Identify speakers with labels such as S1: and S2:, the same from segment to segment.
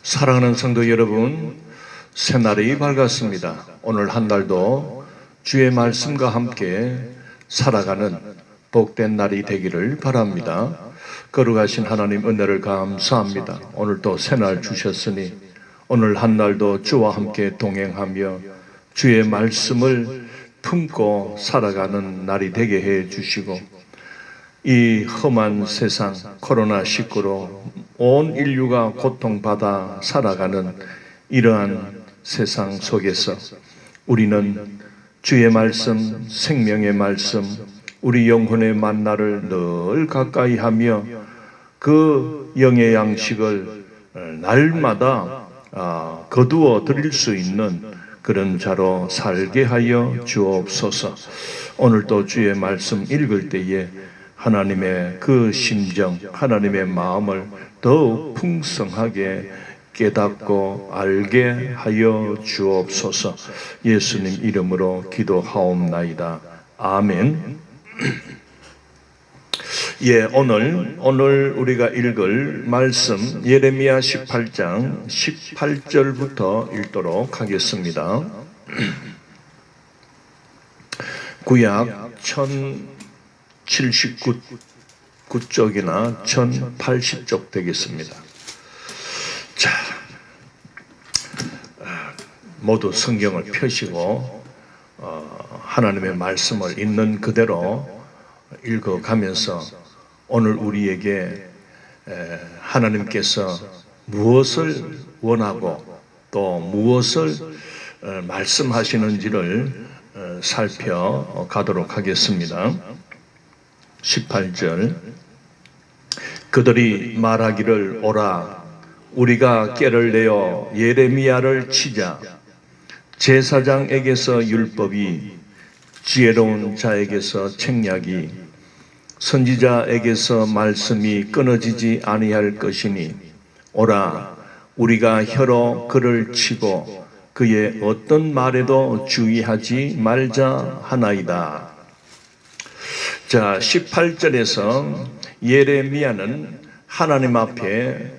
S1: 사랑하는 성도 여러분, 새날이 밝았습니다. 오늘 한 달도 주의 말씀과 함께 살아가는 복된 날이 되기를 바랍니다. 거룩하신 하나님 은혜를 감사합니다. 오늘 또 새날 주셨으니 오늘 한 날도 주와 함께 동행하며 주의 말씀을 품고 살아가는 날이 되게 해 주시고, 이 험한 세상 코로나19로 온 인류가 고통받아 살아가는 이러한 세상 속에서 우리는 주의 말씀, 생명의 말씀, 우리 영혼의 만나를 늘 가까이 하며 그 영의 양식을 날마다 거두어 드릴 수 있는 그런 자로 살게 하여 주옵소서. 오늘도 주의 말씀 읽을 때에 하나님의 그 심정, 하나님의 마음을 더욱 풍성하게 깨닫고 알게 하여 주옵소서. 예수님 이름으로 기도하옵나이다. 아멘. 오늘 우리가 읽을 말씀 예레미야 18장 18절부터 읽도록 하겠습니다. 구약 1079쪽이나 1080쪽 되겠습니다. 자, 모두 성경을 펴시고 하나님의 말씀을 있는 그대로 읽어가면서 오늘 우리에게 하나님께서 무엇을 원하고 또 무엇을 말씀하시는지를 살펴가도록 하겠습니다. 18절, 그들이 말하기를 오라, 우리가 꾀를 내어 예레미야를 치자. 제사장에게서 율법이, 지혜로운 자에게서 책략이, 선지자에게서 말씀이 끊어지지 아니할 것이니 오라, 우리가 혀로 그를 치고 그의 어떤 말에도 주의하지 말자 하나이다. 자, 18절에서 예레미야는 하나님 앞에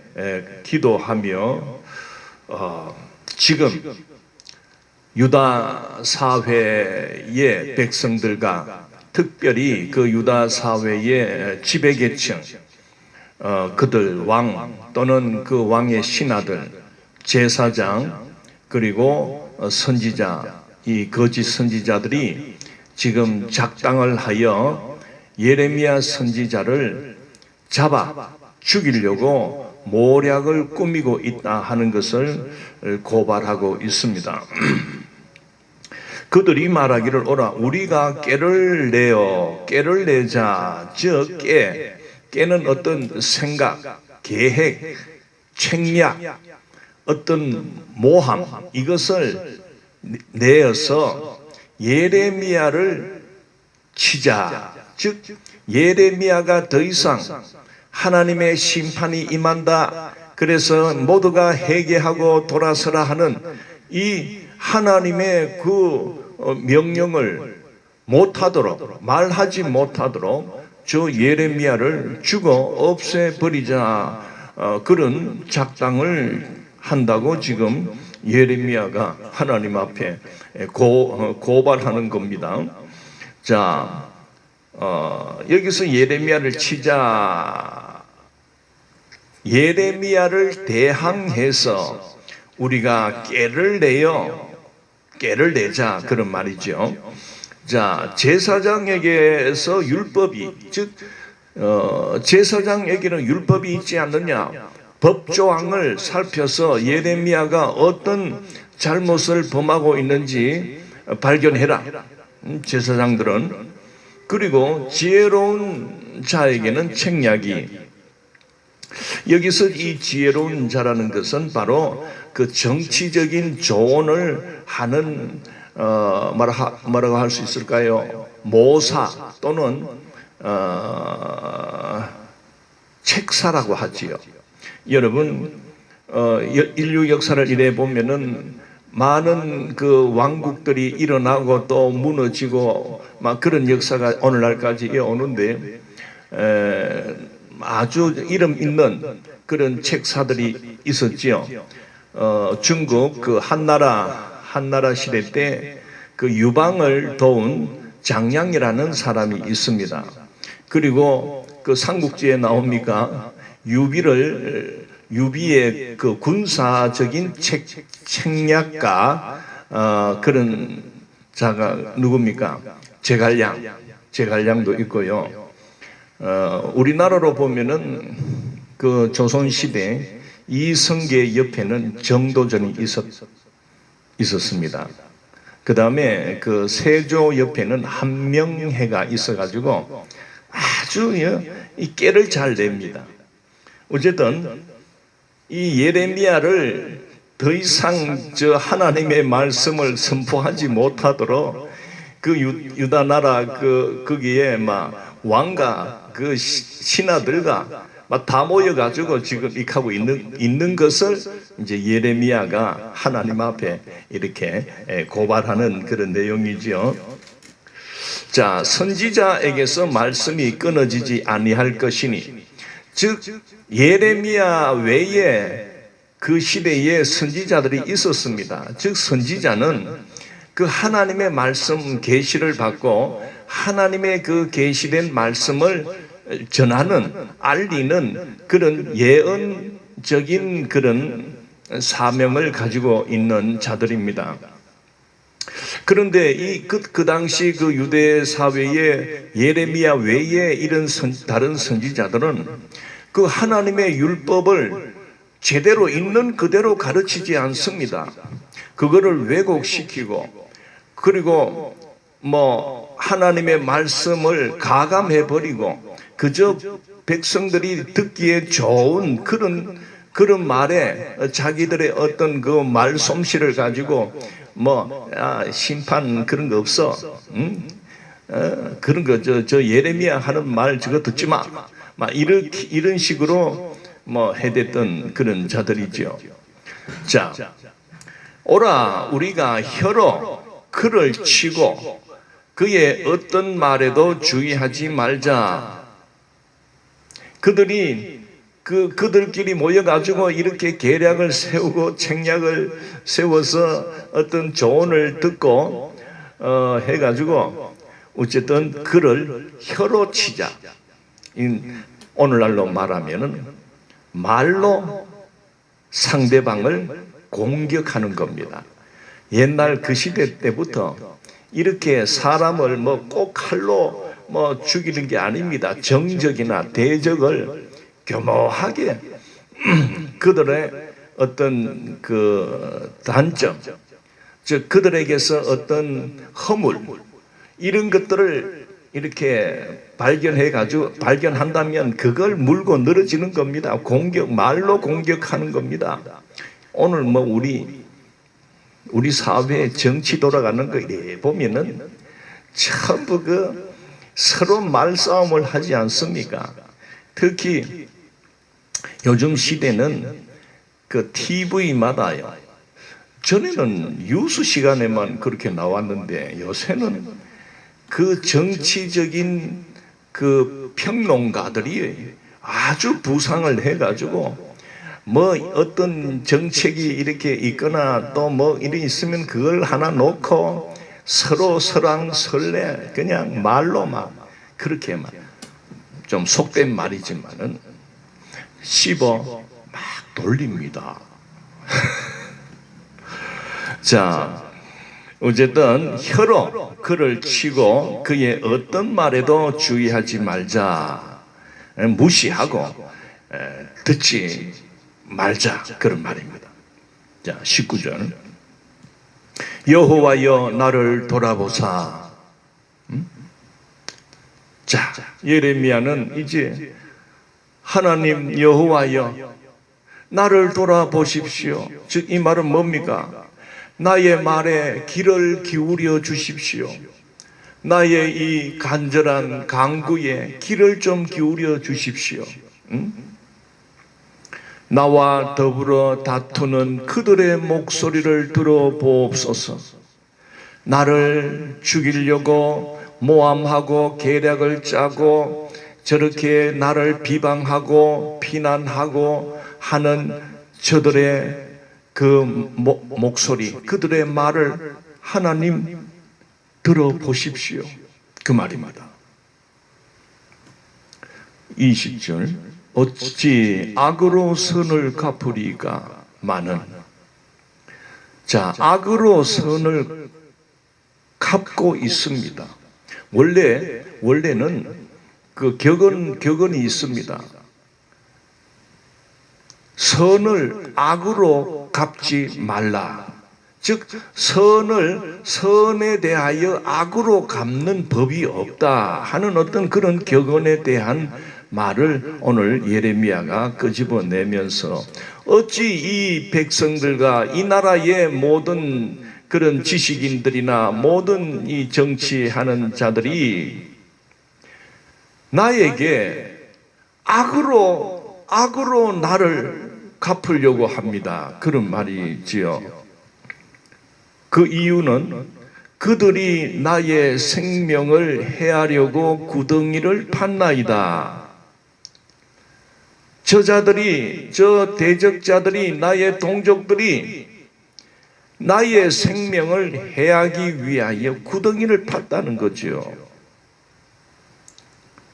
S1: 기도하며 지금 유다 사회의 백성들과 특별히 그 유다 사회의 지배계층, 그들 왕 또는 그 왕의 신하들, 제사장 그리고 선지자, 이 거짓 선지자들이 지금 작당을 하여 예레미야 선지자를 잡아 죽이려고 모략을 꾸미고 있다 하는 것을 고발하고 있습니다. 그들이 말하기를 오라, 우리가 꾀를 내자. 즉 꾀는 어떤 생각, 계획, 책략, 어떤 모함, 이것을 내어서 예레미야를 치자. 즉 예레미야가 더 이상 하나님의 심판이 임한다, 그래서 모두가 회개하고 돌아서라 하는 이 하나님의 그 명령을 못하도록, 말하지 못하도록 저 예레미야를 죽어 없애버리자, 그런 작당을 한다고 지금 예레미야가 하나님 앞에 고발하는 겁니다. 자, 여기서 예레미야를 치자, 예레미야를 대항해서 우리가 꾀를 내자, 그런 말이죠. 자, 제사장에게서 율법이, 즉 제사장에게는 율법이 있지 않느냐, 법조항을 살펴서 예레미야가 어떤 잘못을 범하고 있는지 발견해라, 제사장들은. 그리고 지혜로운 자에게는 책략이, 여기서 이 지혜로운 자라는 것은 바로 그 정치적인 조언을 하는 뭐라고 할 수 있을까요? 모사 또는 책사라고 하지요. 여러분, 인류 역사를 이래 보면은 많은 그 왕국들이 일어나고 또 무너지고 막 그런 역사가 오늘날까지 오는데, 아주 이름 있는 그런 책사들이 있었지요. 중국 그 한나라 시대 때 그 유방을 도운 장량이라는 사람이 있습니다. 그리고 그 삼국지에 나옵니까? 유비의 그 군사적인 책략가 그런 자가 누굽니까? 제갈량도 있고요. 우리나라로 보면은 그 조선시대 이성계 옆에는 정도전이 있었습니다. 그 다음에 그 세조 옆에는 한명회가 있어가지고 아주 이 깨를 잘 냅니다. 어쨌든 이 예레미야를 더 이상 저 하나님의 말씀을 선포하지 못하도록 그 유다 나라 거기에 막 왕과 그 신하들과 막 다 모여가지고 지금 익하고 있는 것을 이제 예레미야가 하나님 앞에 이렇게 고발하는 그런 내용이지요. 자, 선지자에게서 말씀이 끊어지지 아니할 것이니, 즉 예레미야 외에 그 시대에 선지자들이 있었습니다. 즉 선지자는 그 하나님의 말씀 계시를 받고 하나님의 그 계시된 말씀을 전하는, 알리는 그런 예언적인 그런 사명을 가지고 있는 자들입니다. 그런데 그 당시 그 유대 사회에 예레미야 외에 이런 다른 선지자들은 그 하나님의 율법을 제대로 있는 그대로 가르치지 않습니다. 그거를 왜곡시키고, 그리고 뭐 하나님의 말씀을 가감해버리고 그저 백성들이 듣기에 좋은 그런 말에 자기들의 어떤 그 말솜씨를 가지고 뭐 심판 그런 거 없어, 그런 거 저 예레미야 하는 말 저거 듣지 마, 막 이런 식으로 뭐 해댔던 그런 자들이죠. 자, 오라 우리가 혀로 그를 치고 그의 어떤 말에도 주의하지 말자. 그들끼리 모여가지고 이렇게 계략을 세우고 책략을 세워서 어떤 조언을 듣고 해가지고 어쨌든 그를 혀로 치자. 오늘날로 말하면은 말로 상대방을 공격하는 겁니다. 옛날 그 시대 때부터 이렇게 사람을 뭐 꼭 칼로 뭐 죽이는 게 아닙니다. 정적이나 대적을 교묘하게 그들의 어떤 그 단점, 즉 그들에게서 어떤 허물, 이런 것들을 이렇게 발견한다면 그걸 물고 늘어지는 겁니다. 말로 공격하는 겁니다. 오늘 뭐 우리 사회 정치 돌아가는 거 이래 보면은 전부 서로 말싸움을 하지 않습니까? 특히 요즘 시대는 그 TV마다요. 전에는 뉴스 시간에만 그렇게 나왔는데 요새는 그 정치적인 그 평론가들이 아주 부상을 해가지고 뭐 어떤 정책이 이렇게 있거나 또 뭐 일이 있으면 그걸 하나 놓고 서로 설왕설래 그냥 말로만 그렇게만, 좀 속된 말이지만은 씹어 막 돌립니다. 자, 어쨌든 혀로 그를 치고 그의 어떤 말에도 주의하지 말자, 무시하고 듣지 말자, 그런 말입니다. 자, 19절. 여호와여 나를 돌아보사. 자, 예레미야는 이제 하나님 여호와여 나를 돌아보십시오. 즉 이 말은 뭡니까? 나의 말에 귀를 기울여 주십시오. 나의 이 간절한 간구에 귀를 좀 기울여 주십시오. 나와 더불어 다투는 그들의 목소리를 들어보옵소서. 나를 죽이려고 모함하고 계략을 짜고 저렇게 나를 비방하고 비난하고 하는 저들의 그 목소리, 그들의 말을 하나님 들어보십시오. 그 말입니다. 20절, 어찌 악으로 선을 갚으리가 많은. 자, 악으로 선을 갚고 있습니다. 원래는 그 격언이 있습니다. 선을 악으로 갚지 말라. 즉, 선에 대하여 악으로 갚는 법이 없다 하는 어떤 그런 격언에 대한 말을 오늘 예레미야가 끄집어내면서 어찌 이 백성들과 이 나라의 모든 그런 지식인들이나 모든 이 정치하는 자들이 나에게 악으로 나를 갚으려고 합니다. 그런 말이지요. 그 이유는 그들이 나의 생명을 해하려고 구덩이를 팠나이다. 저 대적자들이, 나의 동족들이 나의 생명을 해하기 위하여 구덩이를 팠다는 거죠.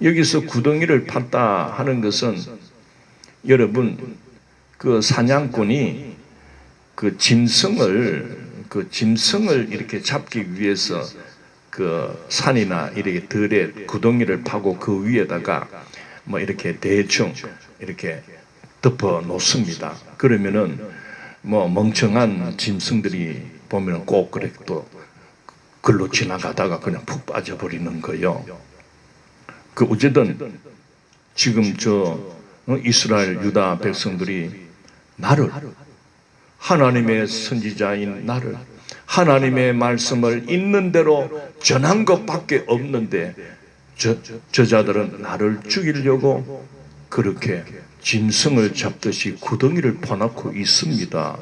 S1: 여기서 구덩이를 팠다 하는 것은 여러분, 그 사냥꾼이 그 짐승을 이렇게 잡기 위해서 그 산이나 이렇게 들에 구덩이를 파고 그 위에다가 뭐 이렇게 대충 이렇게 덮어 놓습니다. 그러면은 뭐 멍청한 짐승들이 보면 꼭 그렇게 또 글로 지나가다가 그냥 푹 빠져버리는 거예요. 그 어쨌든 지금 이스라엘 유다 백성들이 나를, 하나님의 선지자인 나를, 하나님의 말씀을 있는 대로 전한 것밖에 없는데 저자들은 나를 죽이려고 그렇게 짐승을 잡듯이 구덩이를 파놓고 있습니다.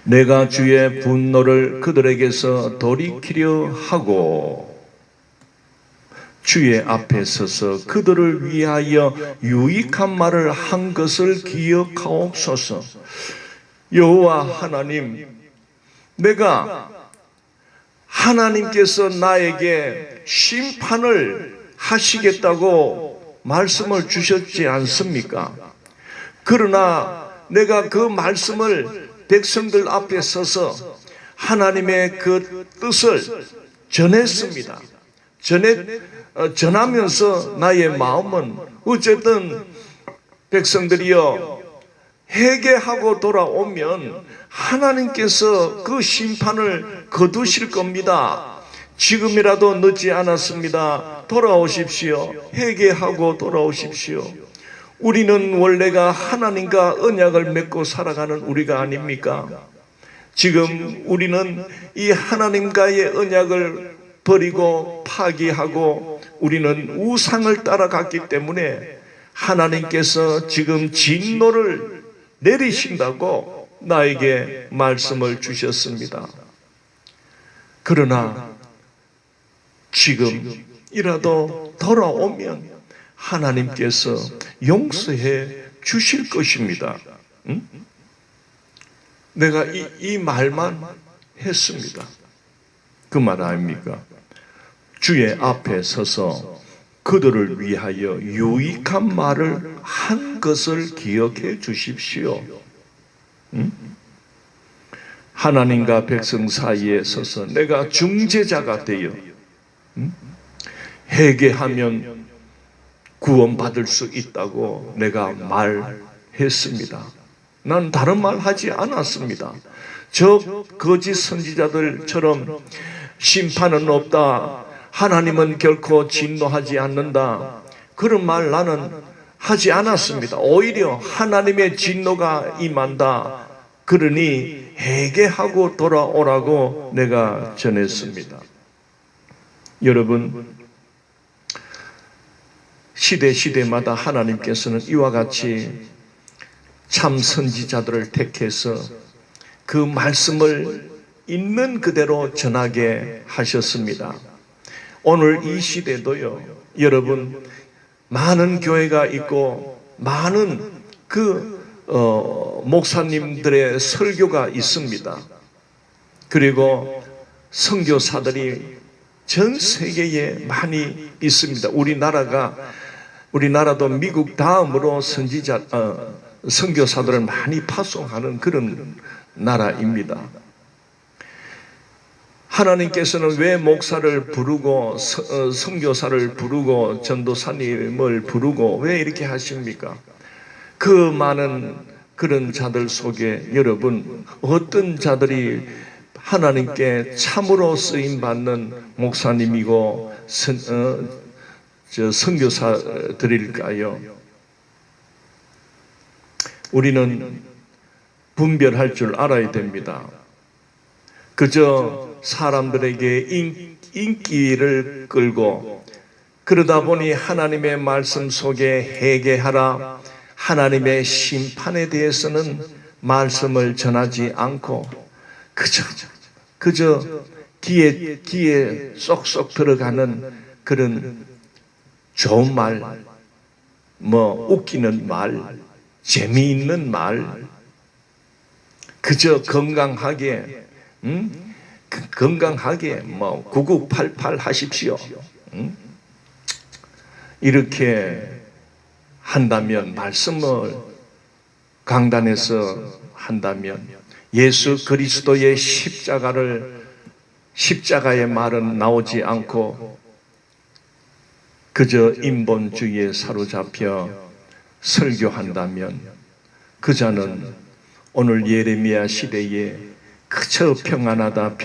S1: 내가 주의 분노를 그들에게서 돌이키려 하고 주의 앞에 서서 그들을 위하여 유익한 말을 한 것을 기억하옵소서. 여호와 하나님, 내가 하나님께서 나에게 심판을 하시겠다고 말씀을 주셨지 않습니까? 그러나 내가 그 말씀을 백성들 앞에 서서 하나님의 그 뜻을 전했습니다. 전하면서 나의 마음은 어쨌든 백성들이여 회개하고 돌아오면 하나님께서 그 심판을 거두실 겁니다. 지금이라도 늦지 않았습니다. 돌아오십시오. 회개하고 돌아오십시오. 우리는 원래가 하나님과 언약을 맺고 살아가는 우리가 아닙니까? 지금 우리는 이 하나님과의 언약을 버리고 파기하고 우리는 우상을 따라갔기 때문에 하나님께서 지금 진노를 내리신다고 나에게 말씀을 주셨습니다. 그러나 지금이라도 돌아오면 하나님께서 용서해 주실 것입니다. 응? 내가 이 말만 했습니다. 그 말 아닙니까? 주의 앞에 서서 그들을 위하여 유익한 말을 한 것을 기억해 주십시오. 응? 하나님과 백성 사이에 서서 내가 중재자가 되어 회개하면 구원받을 수 있다고 내가 말했습니다. 난 다른 말 하지 않았습니다. 저 거짓 선지자들처럼 심판은 없다, 하나님은 결코 진노하지 않는다, 그런 말 나는 하지 않았습니다. 오히려 하나님의 진노가 임한다, 그러니 회개하고 돌아오라고 내가 전했습니다. 여러분, 시대마다 하나님께서는 이와 같이 참 선지자들을 택해서 그 말씀을 있는 그대로 전하게 하셨습니다. 오늘 이 시대도요, 여러분, 많은 교회가 있고 많은 목사님들의 설교가 있습니다. 그리고 선교사들이 전 세계에 많이 있습니다. 우리나라도 미국 다음으로 선교사들을 많이 파송하는 그런 나라입니다. 하나님께서는 왜 목사를 부르고 선교사를 부르고 전도사님을 부르고 왜 이렇게 하십니까? 그 많은 그런 자들 속에 여러분, 어떤 자들이 하나님께 참으로 쓰임받는 목사님이고 선교사들일까요? 우리는 분별할 줄 알아야 됩니다. 그저 사람들에게 인기를 끌고 그러다 보니 하나님의 말씀 속에 회개하라, 하나님의 심판에 대해서는 말씀을 전하지 않고 그저 귀에 쏙쏙 들어가는 그런 좋은 말, 웃기는 말, 재미있는 말, 그저 건강하게 9988 하십시오. 이렇게 한다면, 말씀을 강단에서 한다면 예수 그리스도의 십자가의 말은 나오지 않고 그저 인본주의에 사로잡혀 설교한다면 그 자는 오늘 예레미야 시대에 그저 평안하다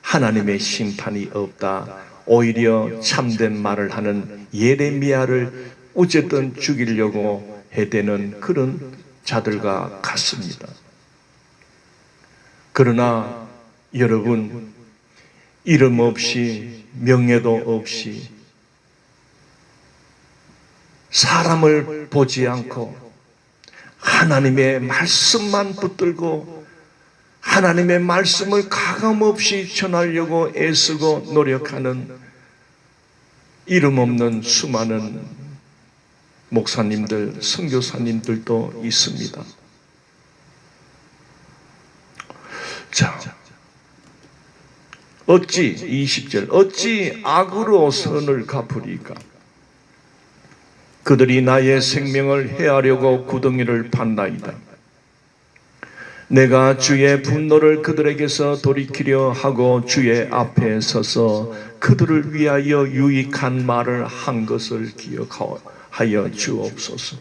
S1: 하나님의 심판이 없다, 오히려 참된 말을 하는 예레미야를 어쨌든 죽이려고 해대는 그런 자들과 같습니다. 그러나 여러분, 이름 없이 명예도 없이 사람을 보지 않고 하나님의 말씀만 붙들고 하나님의 말씀을 가감없이 전하려고 애쓰고 노력하는 이름 없는 수많은 목사님들, 선교사님들도 있습니다. 자, 어찌 20절 어찌 악으로 선을 갚으리까? 그들이 나의 생명을 해하려고 구덩이를 판나이다. 내가 주의 분노를 그들에게서 돌이키려 하고 주의 앞에 서서 그들을 위하여 유익한 말을 한 것을 기억하여 주옵소서.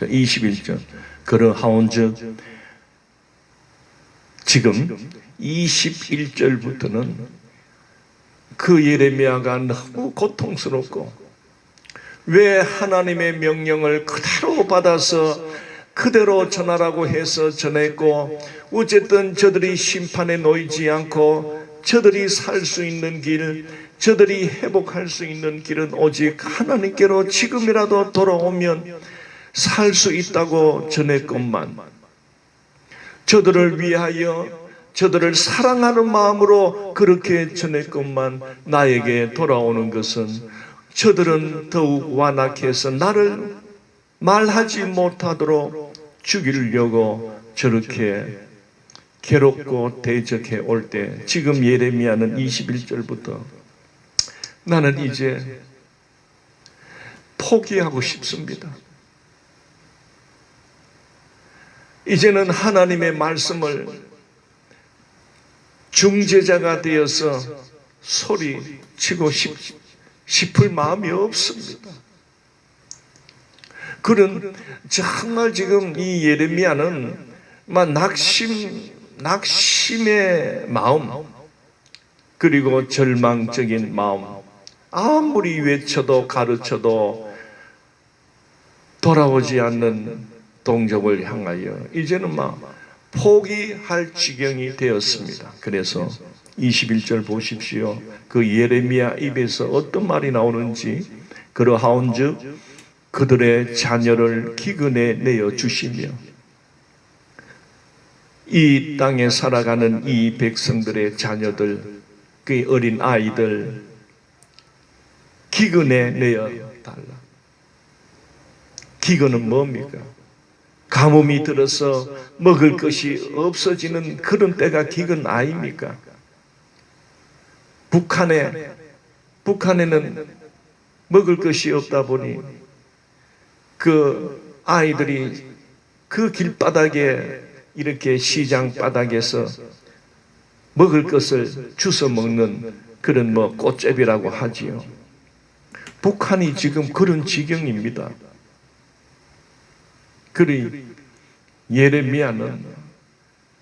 S1: 21절 그러하온즉, 지금 21절부터는 그 예레미야가 너무 고통스럽고 왜 하나님의 명령을 그대로 받아서 그대로 전하라고 해서 전했고, 어쨌든 저들이 심판에 놓이지 않고 저들이 살 수 있는 길, 저들이 회복할 수 있는 길은 오직 하나님께로 지금이라도 돌아오면 살 수 있다고 전했건만, 저들을 위하여 저들을 사랑하는 마음으로 그렇게 전했건만 나에게 돌아오는 것은 저들은 더욱 완악해서 나를 말하지 못하도록 죽이려고 저렇게 괴롭고 대적해 올 때, 지금 예레미야는 21절부터 나는 이제 포기하고 싶습니다. 이제는 하나님의 말씀을 중재자가 되어서 소리치고 싶을 마음이 없습니다. 그런 정말 지금 이 예레미야는 낙심의 마음, 그리고 절망적인 마음, 아무리 외쳐도 가르쳐도 돌아오지 않는 동족을 향하여 이제는 포기할 지경이 되었습니다. 그래서 21절 보십시오. 그 예레미야 입에서 어떤 말이 나오는지, 그러하온즉 그들의 자녀를 기근에 내어 주시며, 이 땅에 살아가는 이 백성들의 자녀들, 그 어린 아이들 기근에 내어 달라. 기근은 뭡니까? 가뭄이 들어서 먹을 것이 없어지는 그런 때가 기근 아닙니까? 북한에는 먹을 것이 없다 보니 그 아이들이 그 길바닥에 이렇게 시장 바닥에서 먹을 것을 주워 먹는 그런 꽃제비라고 하지요. 북한이 지금 그런 지경입니다. 그리 예레미야는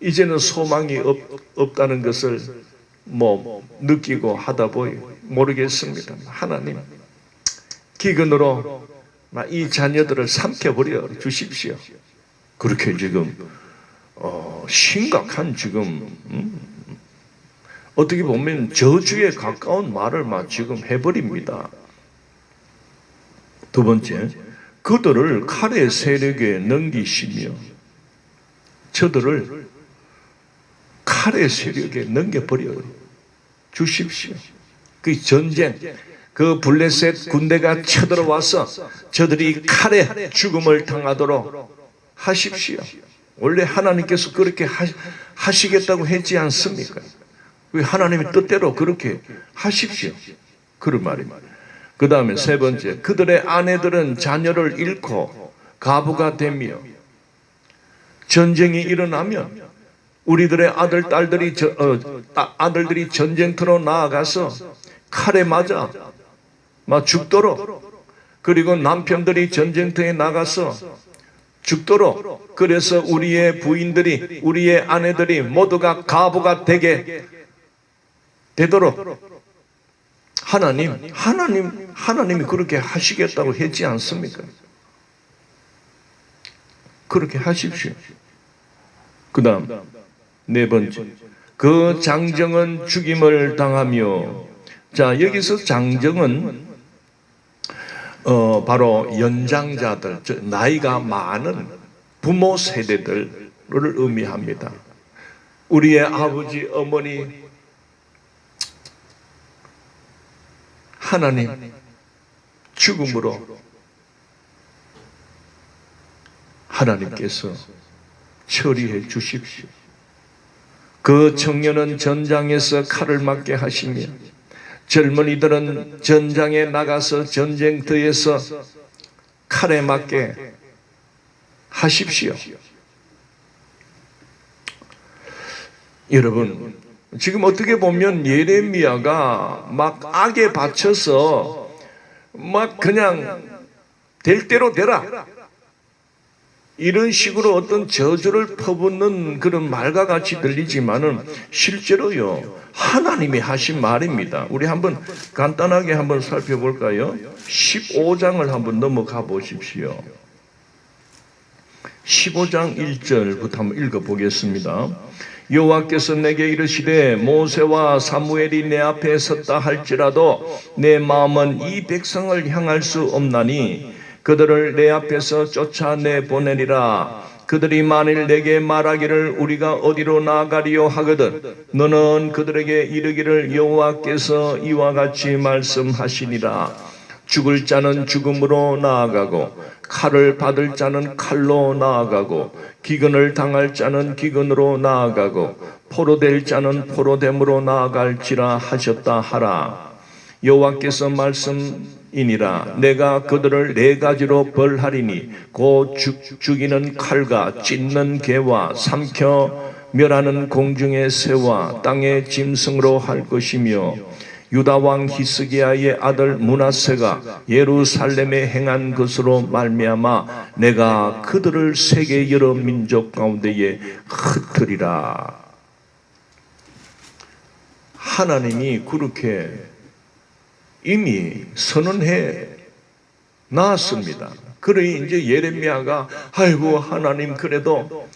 S1: 이제는 소망이 없다는 것을 느끼고 하다 보니 모르겠습니다. 하나님, 기근으로 이 자녀들을 삼켜버려 주십시오. 그렇게 지금 심각한 지금 어떻게 보면 저주에 가까운 말을 지금 해버립니다. 두 번째, 그들을 칼의 세력에 넘기시며 저들을 칼의 세력에 넘겨버려 주십시오. 그 전쟁, 그 블레셋 군대가 쳐들어와서 저들이 칼에 죽음을 당하도록 하십시오. 원래 하나님께서 그렇게 하시겠다고 했지 않습니까? 하나님의 뜻대로 그렇게 하십시오. 그런 말입니다. 그 다음에 세 번째, 그들의 아내들은 자녀를 잃고 가부가 되며 전쟁이 일어나면 우리들의 아들들이 전쟁터로 나아가서 칼에 맞아 죽도록, 그리고 남편들이 전쟁터에 나가서 죽도록, 그래서 우리의 부인들이, 우리의 아내들이 모두가 가부가 되도록 하나님이 그렇게 하시겠다고 했지 않습니까? 그렇게 하십시오. 그 다음 네 번째, 그 장정은 죽임을 당하며. 자, 여기서 장정은 바로 연장자들, 나이가 많은 부모 세대들을 의미합니다. 우리의 아버지, 어머니, 하나님 죽음으로 하나님께서 처리해 주십시오. 그 청년은 전장에서 칼을 맞게 하시며 젊은이들은 전장에 나가서 전쟁터에서 칼에 맞게 하십시오. 여러분, 지금 어떻게 보면 예레미야가 악에 받쳐서 그냥 될 대로 되라, 이런 식으로 어떤 저주를 퍼붓는 그런 말과 같이 들리지만은 실제로요, 하나님이 하신 말입니다. 우리 한번 간단하게 한번 살펴볼까요? 15장을 한번 넘어가 보십시오. 15장 1절부터 한번 읽어보겠습니다. 여호와께서 내게 이르시되 모세와 사무엘이 내 앞에 섰다 할지라도 내 마음은 이 백성을 향할 수 없나니 그들을 내 앞에서 쫓아내 보내리라. 그들이 만일 내게 말하기를 우리가 어디로 나아가리요 하거든 너는 그들에게 이르기를 여호와께서 이와 같이 말씀하시니라. 죽을 자는 죽음으로 나아가고 칼을 받을 자는 칼로 나아가고 기근을 당할 자는 기근으로 나아가고 포로될 자는 포로됨으로 나아갈지라 하셨다 하라. 여호와께서 말씀이니라. 내가 그들을 네 가지로 벌하리니 곧 죽이는 칼과 찢는 개와 삼켜 멸하는 공중의 새와 땅의 짐승으로 할 것이며 유다 왕 히스기야의 아들 므낫세가 예루살렘에 행한 것으로 말미암아 내가 그들을 세계 여러 민족 가운데에 흩으리라. 하나님이 그렇게 이미 선언해 놨습니다. 그러니 이제 예레미야가 아이고 하나님 그래도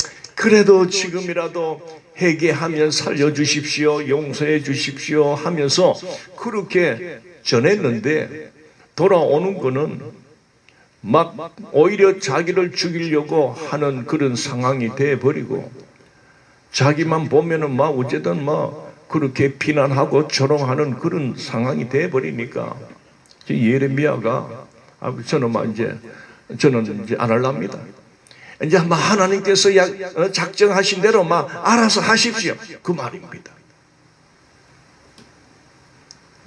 S1: 지금이라도 회개하면 살려주십시오, 용서해 주십시오 하면서 그렇게 전했는데 돌아오는 거는 오히려 자기를 죽이려고 하는 그런 상황이 돼버리고 자기만 보면은 어쨌든 그렇게 비난하고 조롱하는 그런 상황이 돼버리니까 예레미야가 저는 이제 안 할랍니다. 이제 하나님께서 작정하신 대로 알아서 하십시오. 그 말입니다.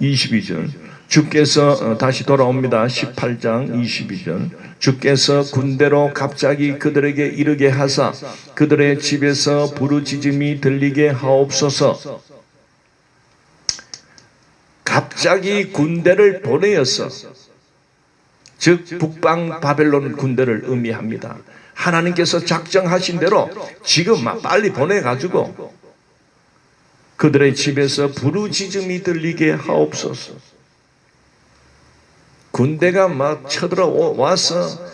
S1: 22절 주께서 다시 돌아옵니다. 18장 22절 주께서 군대로 갑자기 그들에게 이르게 하사 그들의 집에서 부르짖음이 들리게 하옵소서. 갑자기 군대를 보내어서, 즉 북방 바벨론 군대를 의미합니다. 하나님께서 작정하신 대로 지금 빨리 보내가지고 그들의 집에서 부르짖음이 들리게 하옵소서. 군대가 쳐들어와서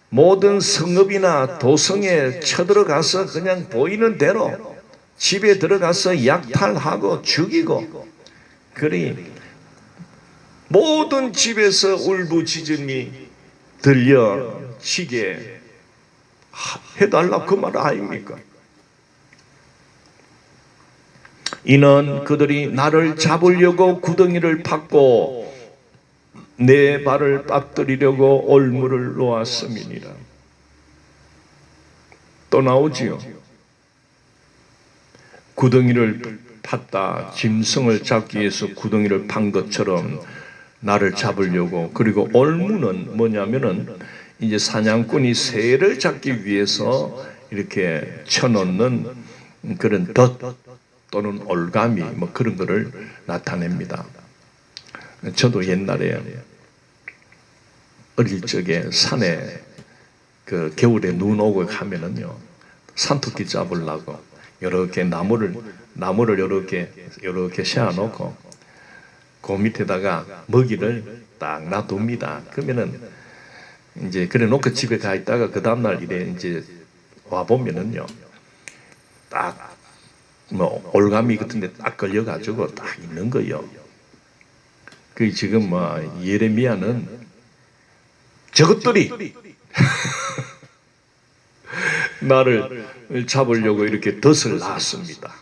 S1: 모든 성읍이나 도성에 쳐들어가서 그냥 보이는 대로 집에 들어가서 약탈하고 죽이고, 그리 모든 집에서 울부짖음이 들려지게 해달라 그 말 아닙니까? 이는 그들이 나를 잡으려고 구덩이를 팠고 내 발을 빠뜨리려고 올무를 놓았음이니라. 또 나오지요. 구덩이를 팠다. 짐승을 잡기 위해서 구덩이를 판 것처럼 나를 잡으려고. 그리고 올무는 뭐냐면은 이제 사냥꾼이 새를 잡기 위해서 이렇게 쳐놓는 그런 덫 또는 올가미 그런 거를 나타냅니다. 저도 옛날에 어릴 적에 산에 겨울에 눈 오고 하면은요, 산토끼 잡으려고 이렇게 나무를 이렇게 세워놓고 그 밑에다가 먹이를 딱 놔둡니다. 그러면은 이제 그래 놓고 집에 가 있다가 그 다음날 이래 이제 와 보면은요, 딱 올가미 같은데 딱 걸려가지고 딱 있는 거예요. 그 지금 예레미야는 저것들이 나를 잡으려고 이렇게 덫을 놨습니다.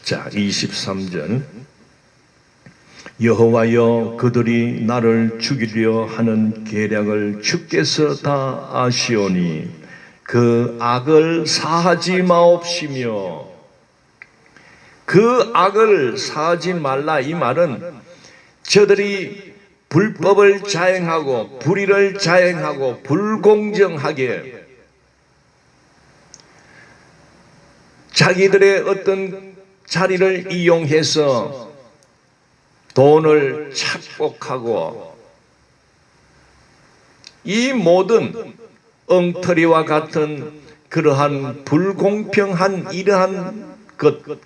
S1: 자, 23절 여호와여 그들이 나를 죽이려 하는 계략을 주께서 다 아시오니 그 악을 사하지 마옵시며. 그 악을 사하지 말라 이 말은 저들이 불법을 자행하고 불의를 자행하고 불공정하게 자기들의 어떤 자리를 이용해서 돈을 착복하고 이 모든 엉터리와 같은 그러한 불공평한 이러한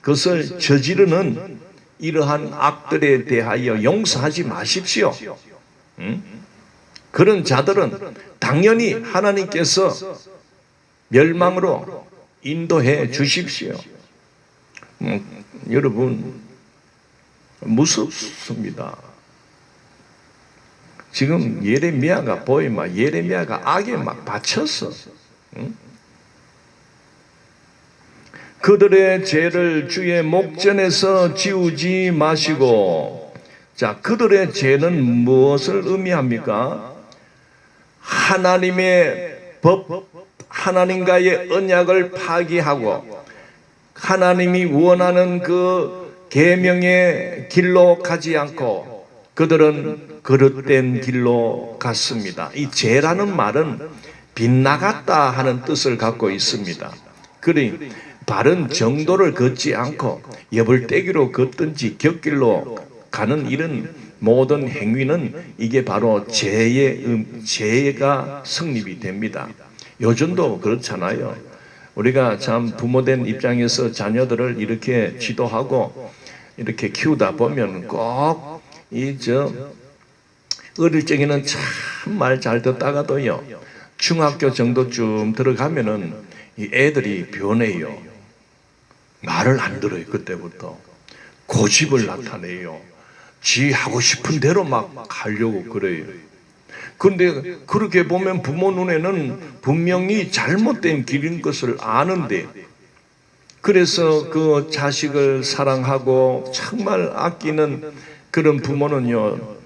S1: 것을 저지르는 이러한 악들에 대하여 용서하지 마십시오. 그런 자들은 당연히 하나님께서 멸망으로 인도해 주십시오. 여러분 무섭습니다. 지금 예레미야가 보이면 예레미야가 악에 받쳤어. 그들의 죄를 주의 목전에서 지우지 마시고. 자, 그들의 죄는 무엇을 의미합니까? 하나님의 법, 하나님과의 언약을 파기하고 하나님이 원하는 그 계명의 길로 가지 않고 그들은 그릇된 길로 갔습니다. 이 죄라는 말은 빗나갔다 하는 뜻을 갖고 있습니다. 그러니 바른 정도를 걷지 않고 여벌떼기로 걷든지 곁길로 가는 이런 모든 행위는 이게 바로 죄가 성립이 됩니다. 요즘도 그렇잖아요. 우리가 참 부모된 입장에서 자녀들을 이렇게 지도하고 이렇게 키우다 보면 꼭 어릴 적에는 참 말 잘 듣다가도요, 중학교 정도쯤 들어가면은 이 애들이 변해요. 말을 안 들어요. 그때부터 고집을 나타내요. 지 하고 싶은 대로 막 하려고 그래요. 근데 그렇게 보면 부모 눈에는 분명히 잘못된 길인 것을 아는데, 그래서 그 자식을 사랑하고 정말 아끼는 그런 부모는요,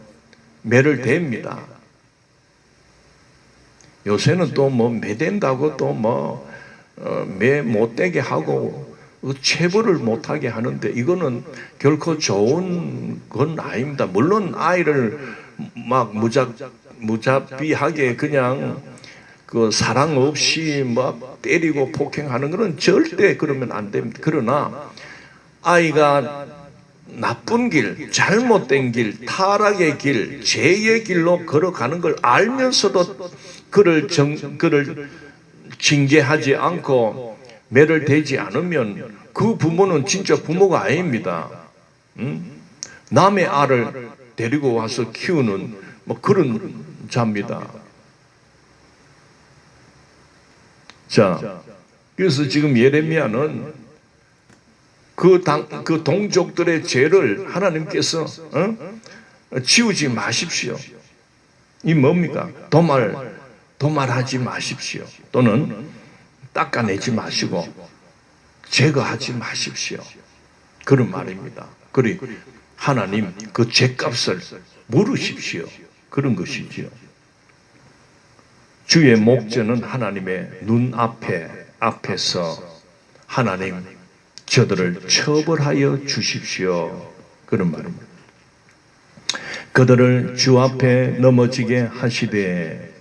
S1: 매를 댑니다. 요새는 또 뭐 매댄다고 또 뭐 매 못되게 하고 체벌을 못하게 하는데 이거는 결코 좋은 건 아닙니다. 물론 아이를 막 무자비하게 그냥 그 사랑 없이 막 때리고 폭행하는 것은 절대 그러면 안 됩니다. 그러나 아이가 나쁜 길, 잘못된 길, 타락의 길, 죄의 길로 걸어가는 걸 알면서도 그를 징계하지 않고 매를 대지 않으면 그 부모는 진짜 부모가 아닙니다. 남의 알을 데리고 와서 키우는 뭐 그런 자입니다. 자, 그래서 지금 예레미야는 그 동족들의 죄를 하나님께서 지우지 마십시오. 이 뭡니까? 도말하지 마십시오. 또는 닦아내지 마시고 제거하지 마십시오. 그런 말입니다. 그리고 하나님 그 죄값을 물으십시오. 그런 것이지요. 주의 목전은 하나님의 눈앞에서 하나님 저들을 처벌하여 주십시오. 그런 말입니다. 그들을 주 앞에 넘어지게 하시되,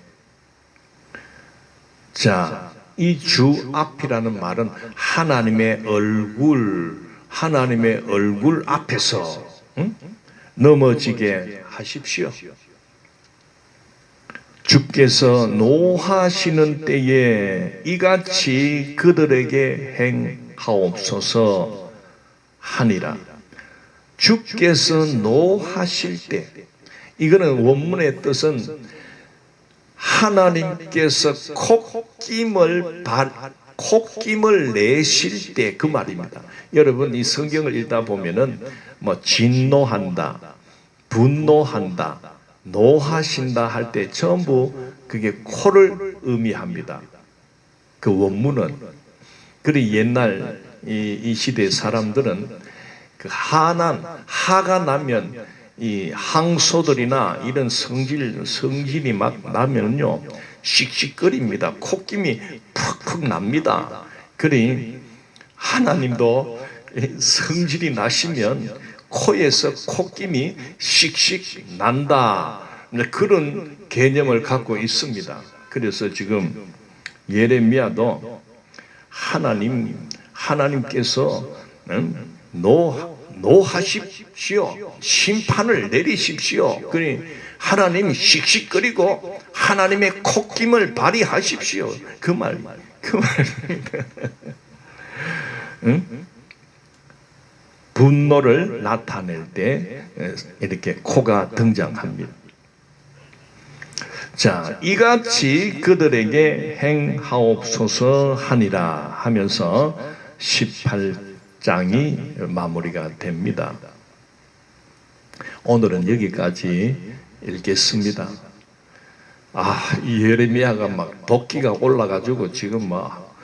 S1: 자, 이 주 앞이라는 말은 하나님의 얼굴 앞에서 넘어지게 하십시오. 주께서 노하시는 때에 이같이 그들에게 행하옵소서 하니라. 주께서 노하실 때, 이거는 원문의 뜻은 하나님께서 콧김을 내실 때 그 말입니다. 여러분 이 성경을 읽다 보면은 뭐 진노한다, 분노한다, 노하신다 할 때 전부 그게 코를 의미합니다. 그 원문은. 그리고 옛날 이 시대 사람들은 그 하가 나면 이 항소들이나 이런 성질이 막 나면요 씩씩거립니다. 콧김이 푹푹 납니다. 그러니 하나님도 성질이 나시면 코에서 콧김이 씩씩 난다, 그런 개념을 갖고 있습니다. 그래서 지금 예레미야도 하나님께서 노하십시오. 심판을 내리십시오. 그러니 하나님 씩씩거리고 하나님의 콧김을 발휘하십시오. 그 말입니다. 응? 분노를 나타낼 때 이렇게 코가 등장합니다. 자, 이같이 그들에게 행하옵소서 하니라 하면서 18장이 마무리가 됩니다. 오늘은 여기까지 읽겠습니다. 이 예레미야가 막 도끼가 올라가지고 지금 막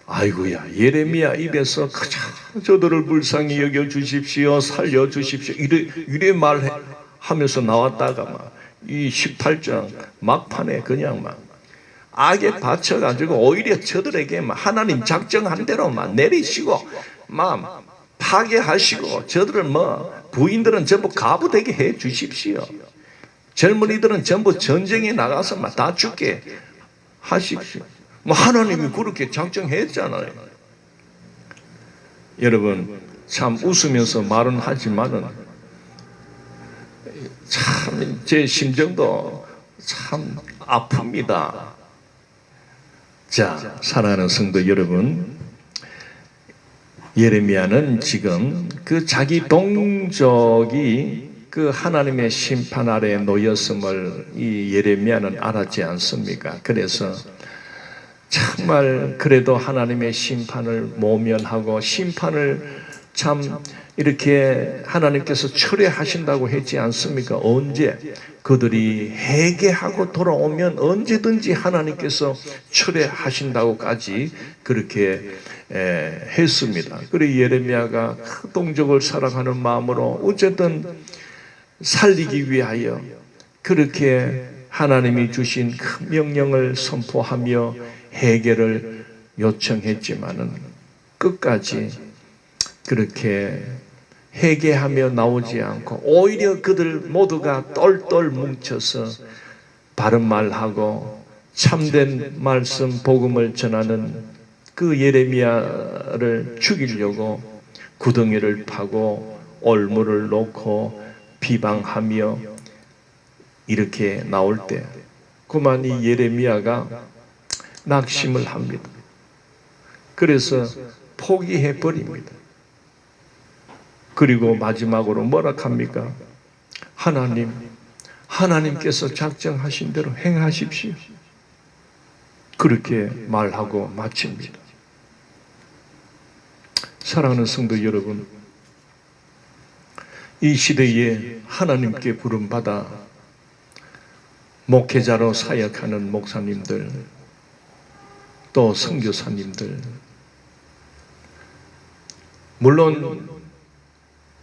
S1: 아이고야, 예레미야 입에서 가자 저들을 불쌍히 여겨 주십시오, 살려 주십시오 이래 말하면서 나왔다가 막 이 18장 막판에 그냥 막 악에 받쳐가지고 오히려 저들에게 막 하나님 작정한 대로 막 내리시고 막 파괴하시고 저들을 뭐 부인들은 전부 가부되게 해 주십시오. 젊은이들은 전부 전쟁에 나가서 막 다 죽게 하십시오. 뭐 하나님이 그렇게 작정했잖아요. 여러분 참 웃으면서 말은 하지만은 참 제 심정도 참 아픕니다. 자, 사랑하는 성도 여러분, 예레미야는 지금 그 자기 동족이 그 하나님의 심판 아래에 놓였음을 이 예레미야는 알았지 않습니까? 그래서 정말 그래도 하나님의 심판을 모면하고 심판을 참 이렇게 하나님께서 철회하신다고 했지 않습니까? 언제? 그들이 회개하고 돌아오면 언제든지 하나님께서 철회하신다고까지 그렇게 했습니다. 그리고 예레미야가 그 동족을 사랑하는 마음으로 어쨌든 살리기 위하여 그렇게 하나님이 주신 큰 명령을 선포하며 해결을 요청했지만은 끝까지 그렇게 회개하며 나오지 않고 오히려 그들 모두가 똘똘 뭉쳐서 바른 말하고 참된 말씀 복음을 전하는 그 예레미야를 죽이려고 구덩이를 파고 올무를 놓고 비방하며 이렇게 나올 때 그만 이 예레미야가 낙심을 합니다. 그래서 포기해 버립니다. 그리고 마지막으로 뭐라 합니까? 하나님께서 작정하신 대로 행하십시오. 그렇게 말하고 마칩니다. 사랑하는 성도 여러분, 이 시대에 하나님께 부름받아 목회자로 사역하는 목사님들, 또 선교사님들, 물론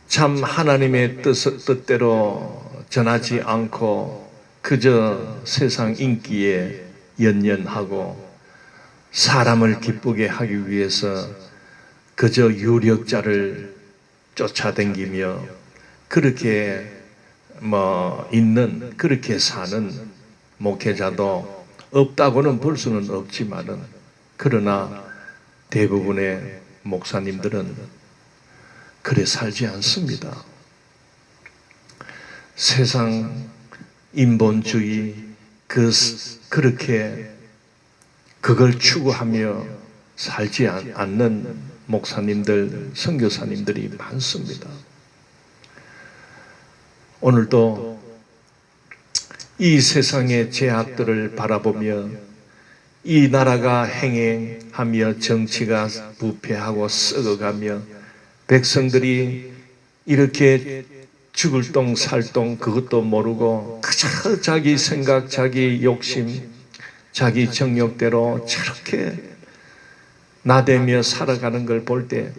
S1: 참 하나님의 뜻대로 전하지 않고 그저 세상 인기에 연연하고 사람을 기쁘게 하기 위해서 그저 유력자를 쫓아다니며 그렇게 있는, 그렇게 사는 목회자도 없다고는 볼 수는 없지만은, 그러나 대부분의 목사님들은 그래 살지 않습니다. 세상 인본주의 그렇게 그걸 추구하며 살지 않는 목사님들, 선교사님들이 많습니다. 오늘도 이 세상의 제약들을 바라보며 이 나라가 행행하며 정치가 부패하고 썩어가며 백성들이 이렇게 죽을 똥 살 똥 그것도 모르고 그저 자기 생각, 자기 욕심, 자기 정욕대로 저렇게 나대며 살아가는 걸 볼 때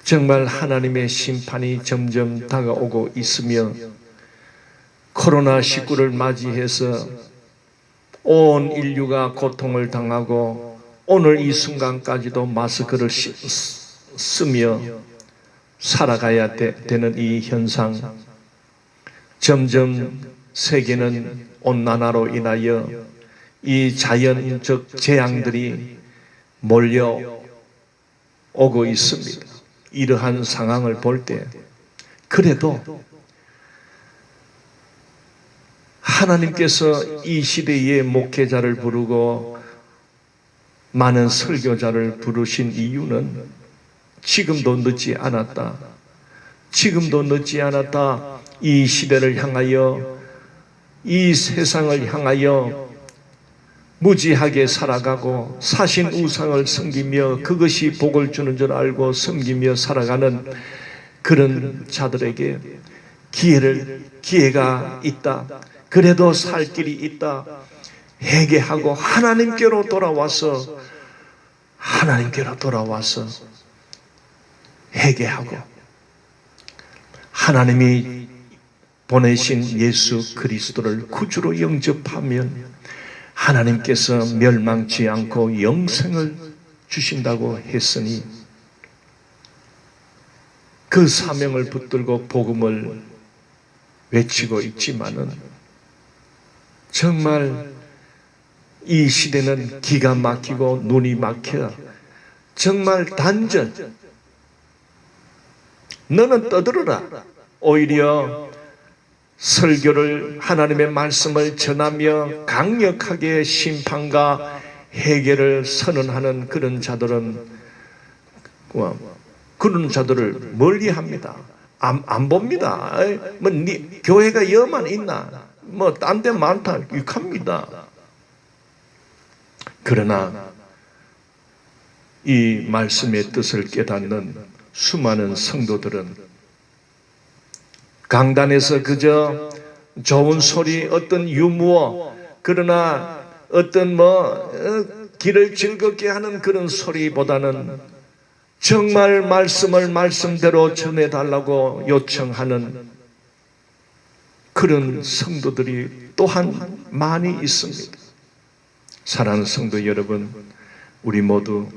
S1: 정말 하나님의 심판이 점점 다가오고 있으며, 코로나19를 맞이해서 온 인류가 고통을 당하고 오늘 이 순간까지도 마스크를 쓰며 살아가야 되는 이 현상, 점점 세계는 온난화로 인하여 이 자연적 재앙들이 몰려오고 있습니다. 이러한 상황을 볼 때 그래도 하나님께서 이 시대에 목회자를 부르고 많은 설교자를 부르신 이유는 지금도 늦지 않았다. 지금도 늦지 않았다. 이 시대를 향하여, 이 세상을 향하여 무지하게 살아가고 사신 우상을 섬기며 그것이 복을 주는 줄 알고 섬기며 살아가는 그런 자들에게 기회가 있다. 그래도 살 길이 있다. 회개하고 하나님께로 돌아와서 회개하고 하나님이 보내신 예수 그리스도를 구주로 영접하면 하나님께서 멸망치 않고 영생을 주신다고 했으니 그 사명을 붙들고 복음을 외치고 있지만은 정말 이 시대는 기가 막히고 눈이 막혀 정말 단절. 너는 떠들어라. 오히려 설교를, 하나님의 말씀을 전하며 강력하게 심판과 해결을 선언하는 그런 자들은 그런 자들을 멀리합니다. 안 봅니다. 교회가 여만 있나? 딴 데 많다. 육합니다. 그러나 이 말씀의 뜻을 깨닫는 수많은 성도들은 강단에서 그저 좋은 소리, 어떤 유무어, 그러나 어떤 길을 즐겁게 하는 그런 소리보다는 정말 말씀을 말씀대로 전해달라고 요청하는 그런 성도들이 또한 많이 있습니다. 사랑하는 성도 여러분, 우리 모두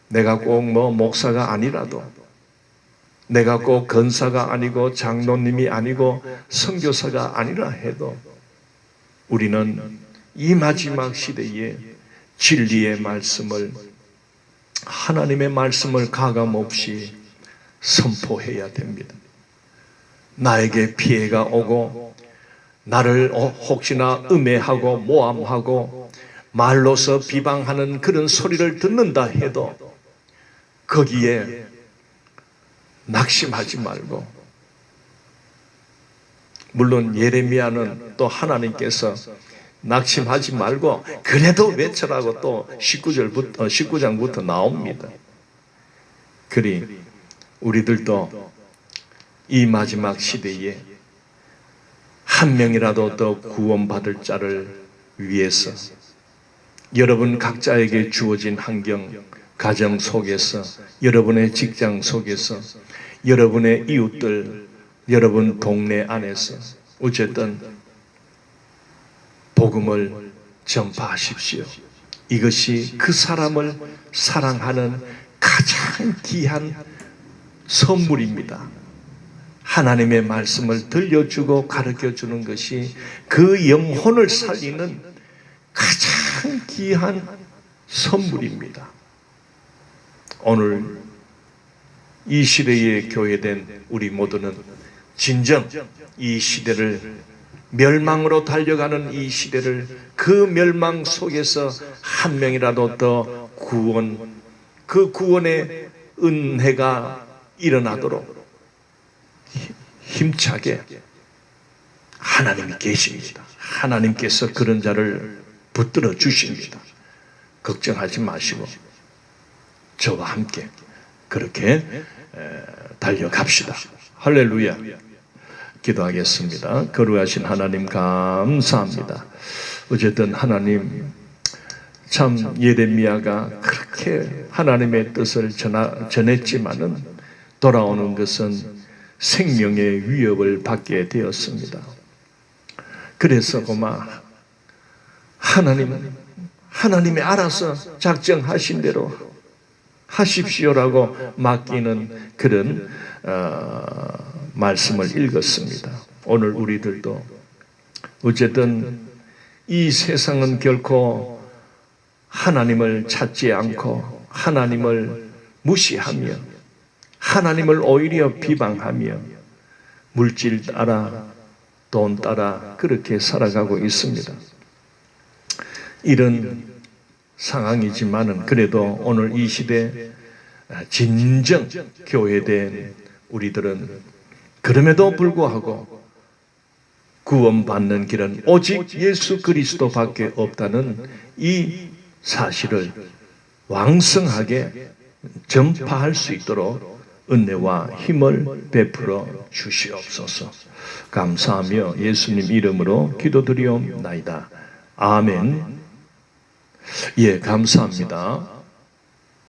S1: 내가 꼭 목사가 아니라도, 내가 꼭 권사가 아니고 장로님이 아니고 선교사가 아니라 해도 우리는 이 마지막 시대에 진리의 말씀을, 하나님의 말씀을 가감없이 선포해야 됩니다. 나에게 피해가 오고 나를 혹시나 음해하고 모함하고 말로서 비방하는 그런 소리를 듣는다 해도 거기에 낙심하지 말고, 물론 예레미야는 또 하나님께서 낙심하지 말고 그래도 외쳐라고 또 19장부터 나옵니다. 그리 우리들도 이 마지막 시대에 한 명이라도 더 구원받을 자를 위해서 여러분 각자에게 주어진 환경, 가정 속에서, 여러분의 직장 속에서, 여러분의 이웃들, 여러분 동네 안에서 어쨌든 복음을 전파하십시오. 이것이 그 사람을 사랑하는 가장 귀한 선물입니다. 하나님의 말씀을 들려주고 가르쳐주는 것이 그 영혼을 살리는 가장 귀한 선물입니다. 오늘 이 시대에 교회된 우리 모두는 진정 이 시대를, 멸망으로 달려가는 이 시대를, 그 멸망 속에서 한 명이라도 더 그 구원의 은혜가 일어나도록 힘차게 하나님이 계십니다. 하나님께서 그런 자를 붙들어 주십니다. 걱정하지 마시고 저와 함께 그렇게 달려갑시다. 할렐루야. 기도하겠습니다. 거룩하신 하나님 감사합니다. 어쨌든 하나님, 참 예레미야가 그렇게 하나님의 뜻을 전했지만은 돌아오는 것은 생명의 위협을 받게 되었습니다. 그래서 하나님이 알아서 작정하신 대로 하십시오라고 맡기는 그런 말씀을 읽었습니다. 오늘 우리들도 어쨌든 이 세상은 결코 하나님을 찾지 않고 하나님을 무시하며 하나님을 오히려 비방하며 물질 따라 돈 따라 그렇게 살아가고 있습니다. 이런 상황이지만은 그래도 오늘 이 시대 진정 교회된 우리들은 그럼에도 불구하고 구원받는 길은 오직 예수 그리스도밖에 없다는 이 사실을 왕성하게 전파할 수 있도록 은혜와 힘을 베풀어 주시옵소서. 감사하며 예수님 이름으로 기도드리옵나이다. 아멘. 예, 감사합니다.